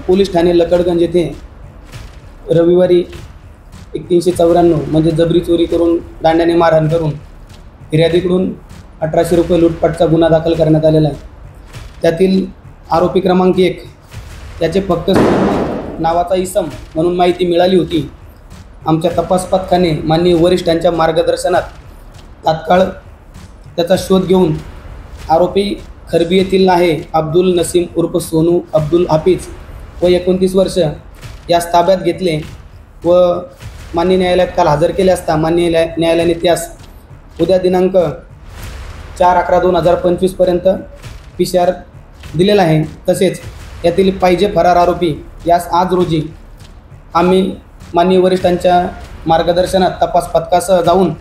Police Thane Lakadganj येथे रविवारी 394 म्हणजे जबरी चोरी करून दांड्याने मारहाण करून फिर्यादीकडून 1800 रुपये लूटपाटचा गुन्हा दाखल करण्यात आलेला आहे। त्यातील आरोपी क्रमांक 1 याचे फक्त नावाचा इसम म्हणून माहिती मिळाली होती। आमच्या तपास पथकाने माननीय वरिष्ठांच्या मार्गदर्शनात तात्काळ त्याचा शोध घेऊन आरोपी खरबी येथील आहे अब्दुल नसीम उर्फ सोनू अब्दुल हाफिज व 29 वर्ष यास ताब्यात घेतले व माननीय न्यायालयात काल हजर केले असता माननीय न्यायालयाने त्यास उद्या दिनांक 4/11/2025 पर्यंत PCR दिलेला आहे। तसेच यातील पाहिजे फरार आरोपी यास आज रोजी आम्ही माननीय वरिष्ठांच्या मार्गदर्शनात तपास पथकासह जाऊन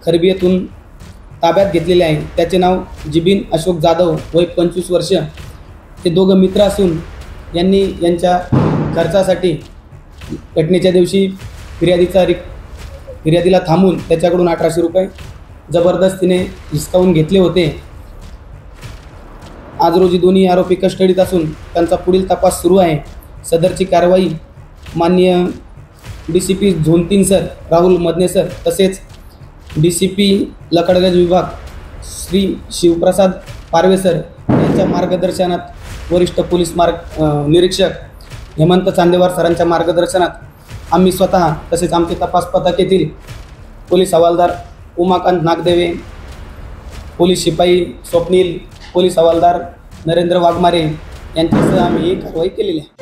खरबी येथून ताब्यात घेतलेले आहे। त्याचे नाव जिबिन अशोक जाधव वय 25 वर्ष। ते दोघं मित्र असून यांनी यांच्या खर्चासाठी घटनेच्या दिवशी फिर्यादीला थांबून त्याच्याकडून 1800 रुपये जबरदस्तीने हिसकावून घेतले होते। आज रोजी दोन्ही आरोपी कस्टडीत असून त्यांचा पुढील तपास सुरू आहे। सदरची कारवाई माननीय DCP zone 3 sir Rahul Madane sir तसेच DCP लकडगंज विभाग श्री शिवप्रसाद पारवे सर यांच्या मार्गदर्शनात वरिष्ठ पोलीस निरीक्षक हेमंत चांदेवार सरांच्या मार्गदर्शनात आम्ही स्वतः तसेच आमचे तपास पथक येथील पोलीस हवालदार उमाकांत नागदेवे, पोलीस शिपाई स्वप्नील, पोलीस हवालदार नरेंद्र वाघमारे यांच्यासह आम्ही ही कारवाई केलेली आहे।